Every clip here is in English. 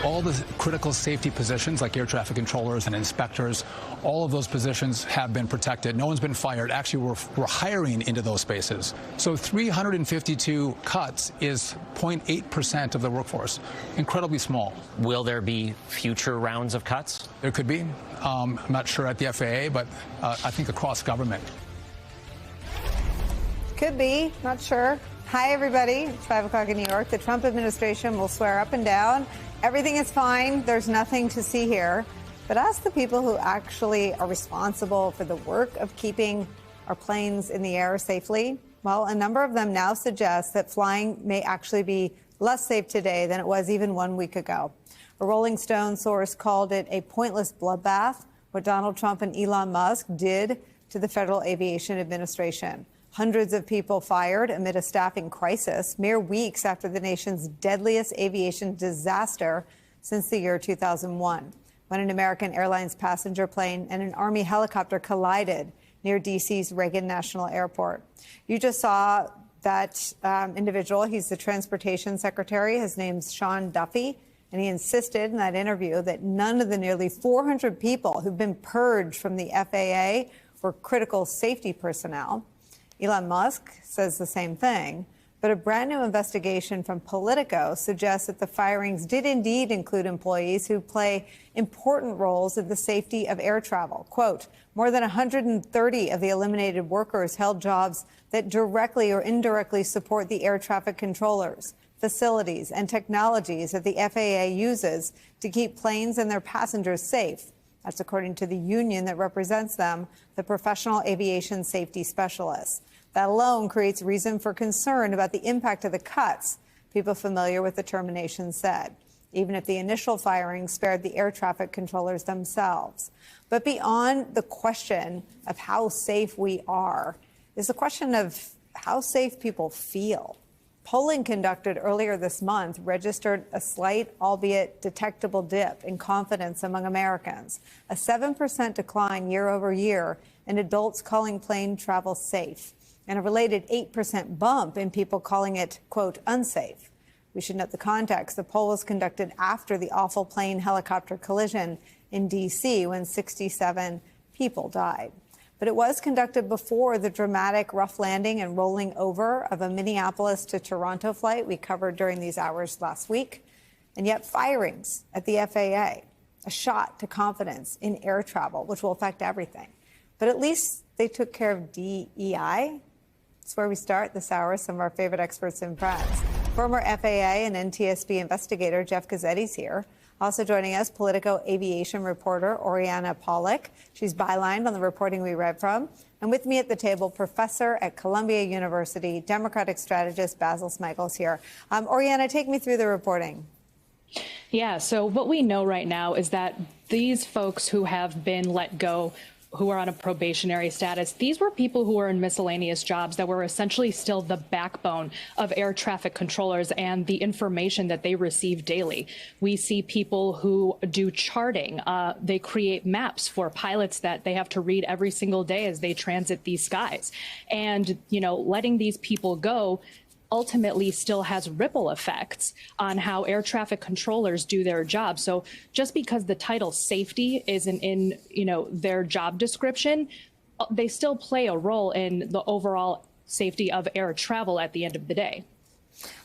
All the critical safety positions like air traffic controllers and inspectors, all of those positions have been protected. No one's been fired. Actually, we're hiring into those spaces. So 352 cuts is 0.8% of the workforce. Incredibly small. Will there be future rounds of cuts? There could be. I'm not sure at the FAA, but I think across government. Could be. Not sure. Hi, everybody. It's 5 o'clock in New York. The Trump administration will swear up and down everything is fine. There's nothing to see here. But ask the people who actually are responsible for the work of keeping our planes in the air safely. Well, a number of them now suggest that flying may actually be less safe today than it was even 1 week ago. A Rolling Stone source called it a pointless bloodbath, what Donald Trump and Elon Musk did to the Federal Aviation Administration. Hundreds of people fired amid a staffing crisis mere weeks after the nation's deadliest aviation disaster since the year 2001, when an American Airlines passenger plane and an Army helicopter collided near D.C.'s Reagan National Airport. You just saw that individual. He's the transportation secretary. His name's Sean Duffy, and he insisted in that interview that none of the nearly 400 people who've been purged from the FAA were critical safety personnel. Elon Musk says the same thing, but a brand new investigation from Politico suggests that the firings did indeed include employees who play important roles in the safety of air travel. Quote, more than 130 of the eliminated workers held jobs that directly or indirectly support the air traffic controllers, facilities, and technologies that the FAA uses to keep planes and their passengers safe. That's according to the union that represents them, the Professional Aviation Safety Specialists. That alone creates reason for concern about the impact of the cuts, people familiar with the termination said, even if the initial firing spared the air traffic controllers themselves. But beyond the question of how safe we are is the question of how safe people feel. Polling conducted earlier this month registered a slight, albeit detectable dip in confidence among Americans, a 7% decline year over year in adults calling plane travel safe, and a related 8% bump in people calling it, quote, unsafe. We should note the context. The poll was conducted after the awful plane helicopter collision in D.C. when 67 people died. But it was conducted before the dramatic rough landing and rolling over of a Minneapolis to Toronto flight we covered during these hours last week. And yet firings at the FAA, a shot to confidence in air travel, which will affect everything. But at least they took care of DEI. That's where we start this hour. Some of our favorite experts and friends. Former FAA and NTSB investigator Jeff Gazzetti's here. Also joining us, Politico aviation reporter Oriana Pollock. She's bylined on the reporting we read from. And with me at the table, professor at Columbia University, Democratic strategist Basil Smigel's here. Oriana, take me through the reporting. Yeah, so what we know right now is that these folks who have been let go, who are on a probationary status, these were people who were in miscellaneous jobs that were essentially still the backbone of air traffic controllers and the information that they receive daily. We see people who do charting. They create maps for pilots that they have to read every single day as they transit these skies. And, you know, letting these people go ultimately still has ripple effects on how air traffic controllers do their job. So just because the title safety isn't in, you know, their job description, they still play a role in the overall safety of air travel at the end of the day.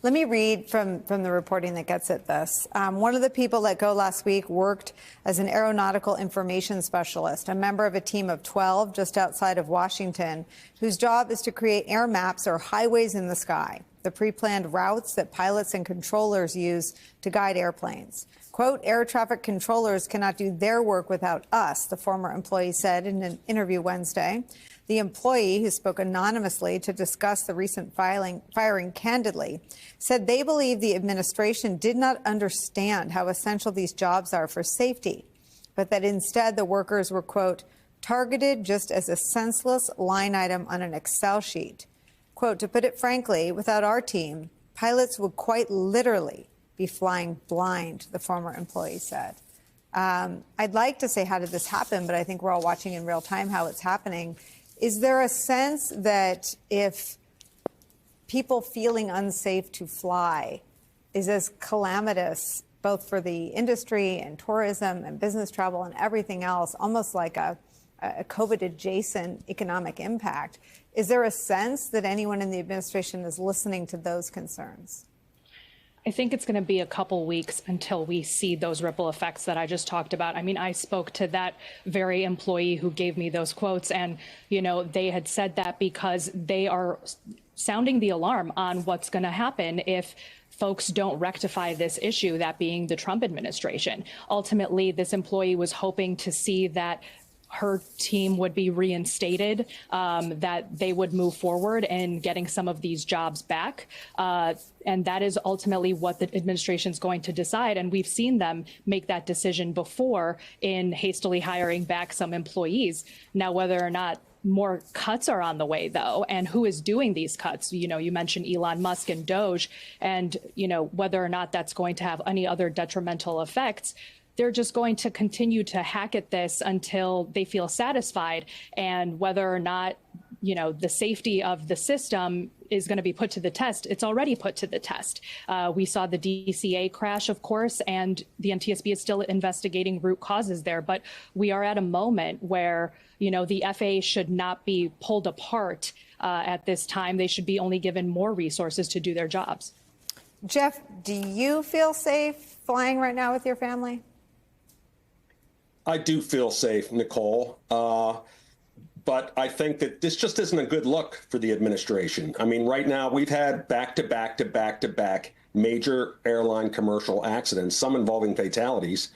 Let me read from the reporting that gets at this. One of the people let go last week worked as an aeronautical information specialist, a member of a team of 12 just outside of Washington, whose job is to create air maps or highways in the sky, the pre-planned routes that pilots and controllers use to guide airplanes. Quote, air traffic controllers cannot do their work without us, the former employee said in an interview Wednesday. The employee, who spoke anonymously to discuss the recent firing candidly, said they believe the administration did not understand how essential these jobs are for safety, but that instead the workers were, quote, targeted just as a senseless line item on an Excel sheet. Quote, to put it frankly, without our team, pilots would quite literally be flying blind, the former employee said. I'd like to say, how did this happen? But I think we're all watching in real time how it's happening. Is there a sense that if people feeling unsafe to fly is as calamitous both for the industry and tourism and business travel and everything else, almost like a COVID-adjacent economic impact. Is there a sense that anyone in the administration is listening to those concerns? I think it's going to be a couple weeks until we see those ripple effects that I just talked about. I mean, I spoke to that very employee who gave me those quotes, and, you know, they had said that because they are sounding the alarm on what's going to happen if folks don't rectify this issue, that being the Trump administration. Ultimately, this employee was hoping to see that her team would be reinstated, that they would move forward in getting some of these jobs back. And that is ultimately what the administration is going to decide. And we've seen them make that decision before in hastily hiring back some employees. Now, whether or not more cuts are on the way, though, and who is doing these cuts? You know, you mentioned Elon Musk and Doge, and, you know, whether or not that's going to have any other detrimental effects. They're just going to continue to hack at this until they feel satisfied. And whether or not, you know, the safety of the system is going to be put to the test, it's already put to the test. We saw the DCA crash, of course, and the NTSB is still investigating root causes there. But we are at a moment where, you know, the FAA should not be pulled apart at this time. They should be only given more resources to do their jobs. Jeff, do you feel safe flying right now with your family? I do feel safe, Nicole, but I think that this just isn't a good look for the administration. I mean, right now we've had back-to-back major airline commercial accidents, some involving fatalities,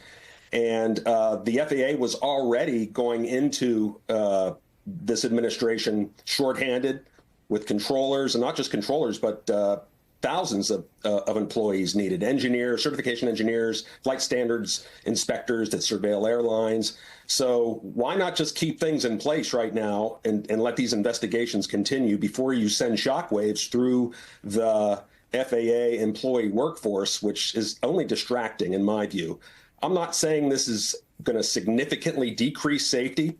and the FAA was already going into this administration shorthanded with controllers, and not just controllers, but thousands of employees needed, engineers, certification engineers, flight standards inspectors that surveil airlines. So why not just keep things in place right now and let these investigations continue before you send shockwaves through the FAA employee workforce, which is only distracting in my view. I'm not saying this is going to significantly decrease safety.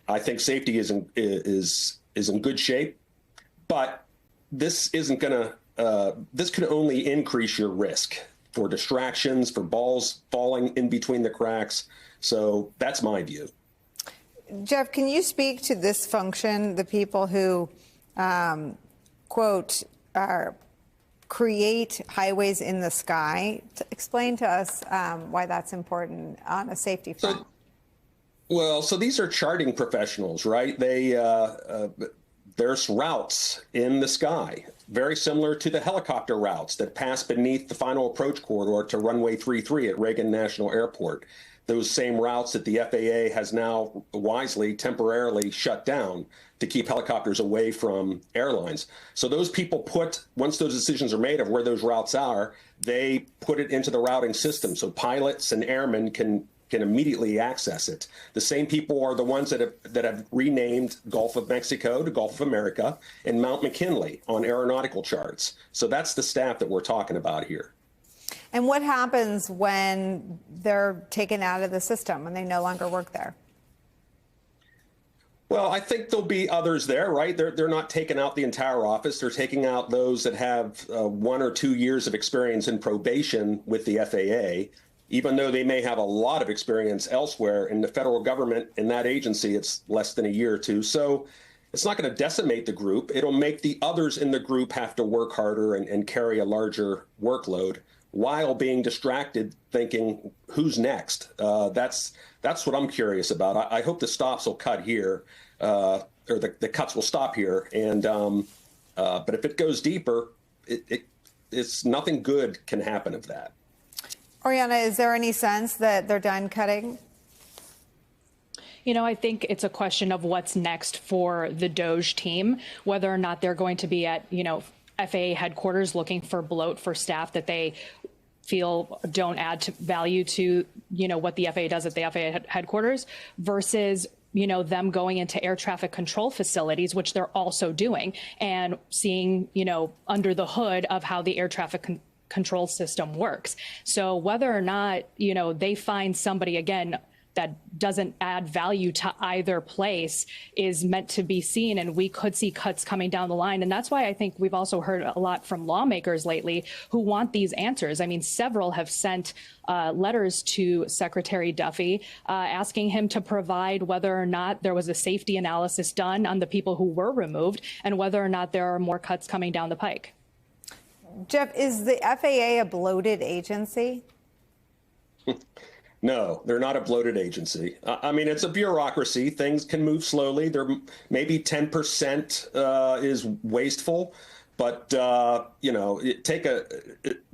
I think safety is in good shape, but this isn't going to this could only increase your risk for distractions, for balls falling in between the cracks. So that's my view. Jeff, can you speak to this function, the people who, quote, create highways in the sky? Explain to us why that's important on a safety front. So these are charting professionals, right? There's routes in the sky, very similar to the helicopter routes that pass beneath the final approach corridor to runway 33 at Reagan National Airport. Those same routes that the FAA has now wisely temporarily shut down to keep helicopters away from airlines. So those people once those decisions are made of where those routes are, they put it into the routing system so pilots and airmen can immediately access it. The same people are the ones that have renamed Gulf of Mexico to Gulf of America and Mount McKinley on aeronautical charts. So that's the staff that we're talking about here. And what happens when they're taken out of the system, when they no longer work there? Well, I think there'll be others there, right? They're not taking out the entire office. They're taking out those that have 1 or 2 years of experience in probation with the FAA. Even though they may have a lot of experience elsewhere in the federal government, in that agency, it's less than a year or two. So it's not going to decimate the group. It'll make the others in the group have to work harder and carry a larger workload while being distracted thinking, who's next? That's what I'm curious about. I hope the stops will cut here, or the cuts will stop here. And but if it goes deeper, it's nothing good can happen of that. Oriana, is there any sense that they're done cutting? You know, I think it's a question of what's next for the DOGE team, whether or not they're going to be at, you know, FAA headquarters looking for bloat for staff that they feel don't add value to, you know, what the FAA does at the FAA headquarters versus, you know, them going into air traffic control facilities, which they're also doing, and seeing, you know, under the hood of how the air traffic control system works. So whether or not, you know, they find somebody, again, that doesn't add value to either place is meant to be seen, and we could see cuts coming down the line. And that's why I think we've also heard a lot from lawmakers lately who want these answers. I mean, several have sent letters to Secretary Duffy asking him to provide whether or not there was a safety analysis done on the people who were removed and whether or not there are more cuts coming down the pike. Jeff, is the FAA a bloated agency? No, they're not a bloated agency. I mean, it's a bureaucracy. Things can move slowly. There maybe 10% is wasteful, but take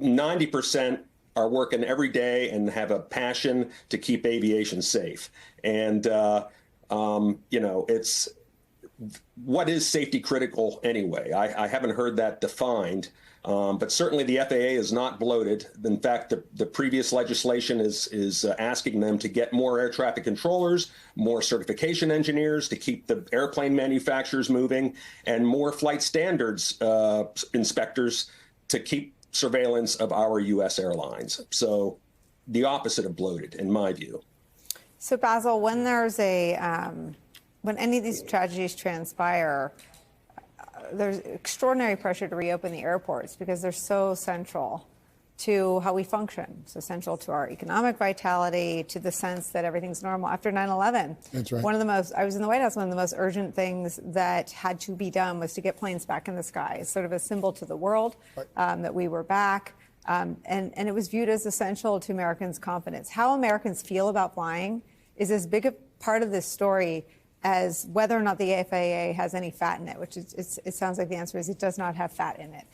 90% are working every day and have a passion to keep aviation safe. And it's what is safety critical anyway? I haven't heard that defined. But certainly the FAA is not bloated. In fact, the previous legislation is asking them to get more air traffic controllers, more certification engineers to keep the airplane manufacturers moving, and more flight standards inspectors to keep surveillance of our U.S. airlines. So the opposite of bloated, in my view. So, Basil, when there's when any of these tragedies transpire, there's extraordinary pressure to reopen the airports because they're so central to how we function, so central to our economic vitality, to the sense that everything's normal after 9/11. That's right. I was in the White House, one of the most urgent things that had to be done was to get planes back in the sky. It's sort of a symbol to the world that we were back. And it was viewed as essential to Americans' confidence. How Americans feel about flying is as big a part of this story as whether or not the FAA has any fat in it, which it sounds like the answer is it does not have fat in it.